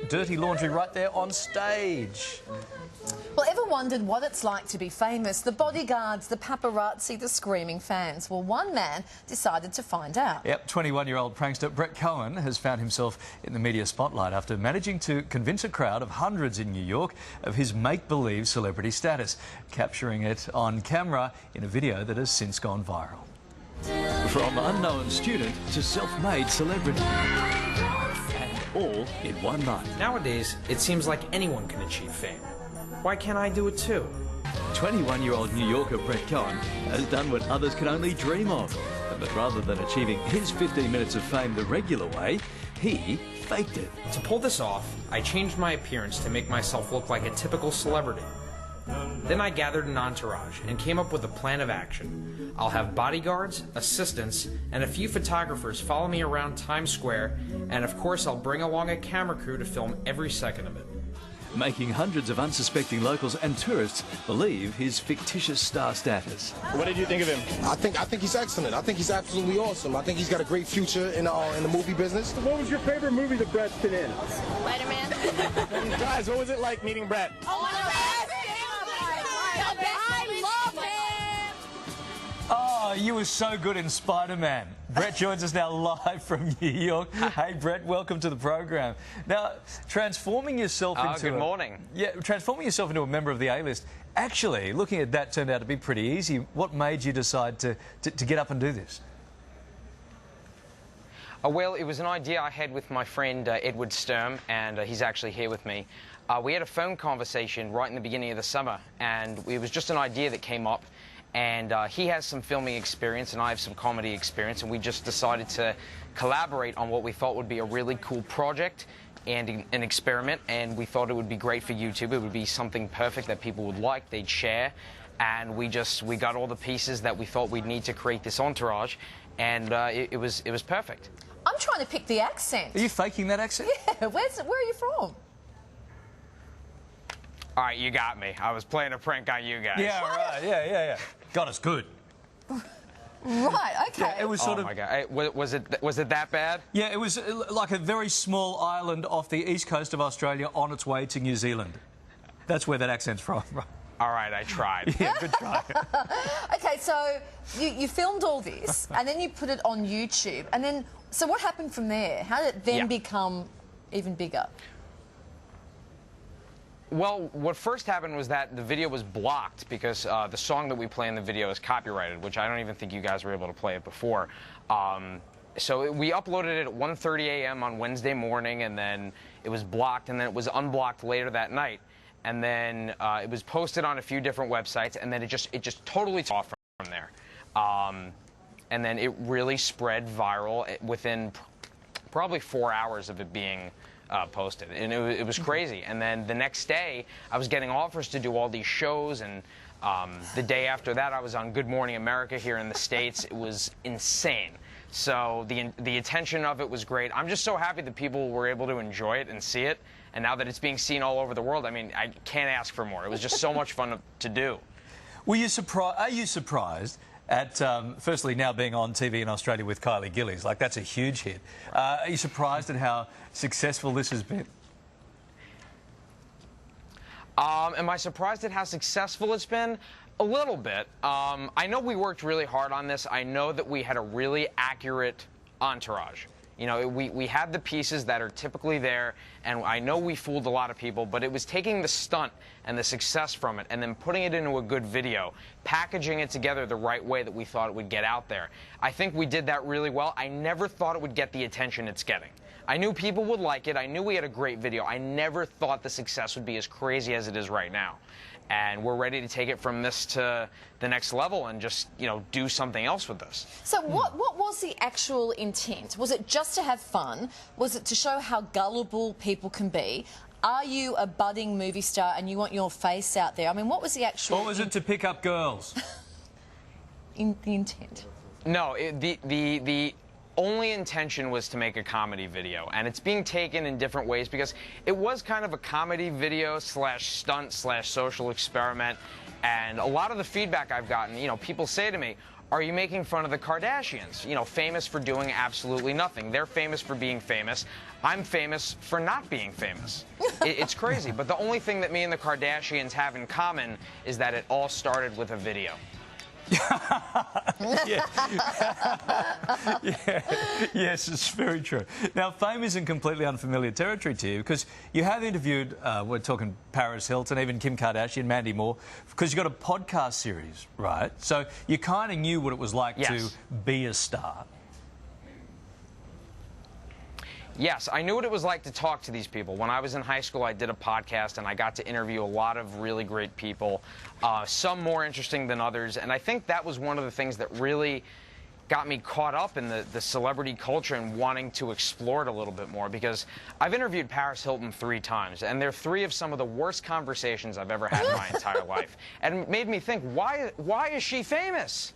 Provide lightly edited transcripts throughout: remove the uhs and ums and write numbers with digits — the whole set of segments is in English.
Dirty laundry right there on stage. Well, ever wondered what it's like to be famous? The bodyguards, the paparazzi, the screaming fans. Well, one man decided to find out. Yep, 21-year-old prankster Brett Cohen has found himself in the media spotlight after managing to convince a crowd of hundreds in New York of his make-believe celebrity status, capturing it on camera in a video that has since gone viral. From unknown student to self-made celebrity. All in one night. Nowadays, it seems like anyone can achieve fame. Why can't I do it too? 21-year-old New Yorker Brett Cohen has done what others can only dream of. But rather than achieving his 15 minutes of fame the regular way, he faked it. To pull this off, I changed my appearance to make myself look like a typical celebrity. Then I gathered an entourage and came up with a plan of action. I'll have bodyguards, assistants, and a few photographers follow me around Times Square, and of course I'll bring along a camera crew to film every second of it. Making hundreds of unsuspecting locals and tourists believe his fictitious star status. What did you think of him? I think he's excellent. I think he's absolutely awesome. I think he's got a great future in the movie business. What was your favorite movie that Brett's been in? Spider-Man. Guys, what was it like meeting Brett? Oh, my God. I love him. Oh, you were so good in Spider-Man. Brett joins us now live from New York. Hey, Brett, welcome to the program. Now, transforming yourself into good morning. Transforming yourself into a member of the A-list, actually, looking at that turned out to be pretty easy. What made you decide to get up and do this? Well, it was an idea I had with my friend Edward Sturm, and he's actually here with me. We had a phone conversation right in the beginning of the summer, and it was just an idea that came up. And he has some filming experience, and I have some comedy experience, and we just decided to collaborate on what we thought would be a really cool project and an experiment, and we thought it would be great for YouTube. It would be something perfect that people would like, they'd share, and we got all the pieces that we thought we'd need to create this entourage, and it was perfect. I'm trying to pick the accent. Are you faking that accent? Yeah, where are you from? All right, you got me. I was playing a prank on you guys. Yeah, right. Yeah. Got us good. Right, okay. Yeah, it was sort of... Oh, my God. Was it that bad? Yeah, it was like a very small island off the east coast of Australia on its way to New Zealand. That's where that accent's from. All right, I tried. Yeah, good try. Okay, so you filmed all this, and then you put it on YouTube, and then... So what happened from there? How did it then become even bigger? Well, what first happened was that the video was blocked because the song that we play in the video is copyrighted, which I don't even think you guys were able to play it before. So we uploaded it at 1:30 a.m. on Wednesday morning, and then it was blocked, and then it was unblocked later that night. And then it was posted on a few different websites, and then it just totally took off from there. And then it really spread viral within probably 4 hours of it being posted, and it was crazy. And then the next day, I was getting offers to do all these shows, and the day after that, I was on Good Morning America here in the States. It was insane. So the attention of it was great. I'm just so happy that people were able to enjoy it and see it, and now that it's being seen all over the world, I mean, I can't ask for more. It was just so much fun to do. Were you surprised? Are you surprised at, firstly, now being on TV in Australia with Kylie Gillies? Like, that's a huge hit. Are you surprised at how successful this has been? Am I surprised at how successful it's been? A little bit. I know we worked really hard on this. I know that we had a really accurate entourage. You know, we had the pieces that are typically there, and I know we fooled a lot of people, but it was taking the stunt and the success from it and then putting it into a good video, packaging it together the right way that we thought it would get out there. I think we did that really well. I never thought it would get the attention it's getting. I knew people would like it. I knew we had a great video. I never thought the success would be as crazy as it is right now. And we're ready to take it from this to the next level and just, you know, do something else with this. So what was the actual intent? Was it just to have fun? Was it to show how gullible people can be? Are you a budding movie star and you want your face out there? I mean, what was the actual... Or was it to pick up girls? The intent? No, the only intention was to make a comedy video, and it's being taken in different ways because it was kind of a comedy video slash stunt slash social experiment, and a lot of the feedback I've gotten, you know, people say to me, are you making fun of the Kardashians? You know, famous for doing absolutely nothing. They're famous for being famous. I'm famous for not being famous. It's crazy. But the only thing that me and the Kardashians have in common is that it all started with a video. Yeah. Yeah. Yes, it's very true. Now, fame isn't completely unfamiliar territory to you because you have interviewed, we're talking Paris Hilton, even Kim Kardashian, Mandy Moore, because you've got a podcast series, right? So you kind of knew what it was like to be a star. Yes, I knew what it was like to talk to these people. When I was in high school, I did a podcast, and I got to interview a lot of really great people, some more interesting than others. And I think that was one of the things that really got me caught up in the celebrity culture and wanting to explore it a little bit more, because I've interviewed Paris Hilton 3 times, and they're 3 of some of the worst conversations I've ever had in my entire life. And it made me think, why is she famous?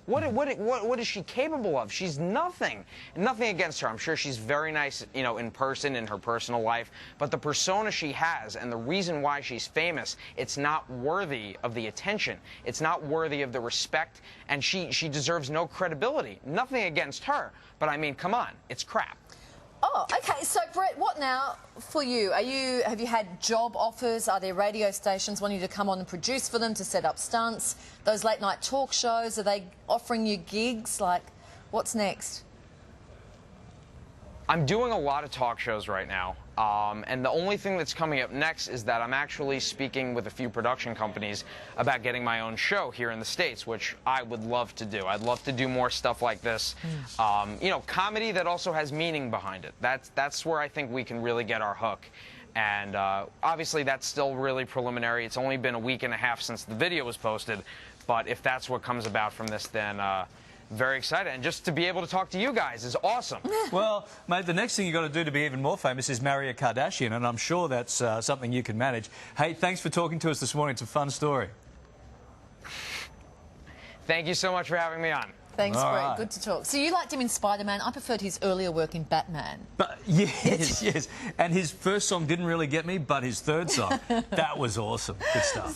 What is she capable of? She's nothing. Nothing against her. I'm sure she's very nice, you know, in person, in her personal life. But the persona she has and the reason why she's famous, it's not worthy of the attention. It's not worthy of the respect, and she deserves no credibility. Nothing against her. But I mean, come on, it's crap. Oh, okay. So, Brett, what now for you? Have you had job offers? Are there radio stations wanting you to come on and produce for them, to set up stunts? Those late-night talk shows, are they offering you gigs? Like, what's next? I'm doing a lot of talk shows right now, and the only thing that's coming up next is that I'm actually speaking with a few production companies about getting my own show here in the States, which I would love to do. I'd love to do more stuff like this. You know, comedy that also has meaning behind it. That's where I think we can really get our hook. And obviously that's still really preliminary. It's only been a week and a half since the video was posted, but if that's what comes about from this, then very excited. And just to be able to talk to you guys is awesome. Well, mate, the next thing you've got to do to be even more famous is marry a Kardashian, and I'm sure that's something you can manage. Hey, thanks for talking to us this morning. It's a fun story. Thank you so much for having me on. Thanks, All Brett. right. Good to talk. So you liked him in Spider-Man. I preferred his earlier work in Batman. But yes, yes. And his first song didn't really get me, but his third song, that was awesome. Good stuff.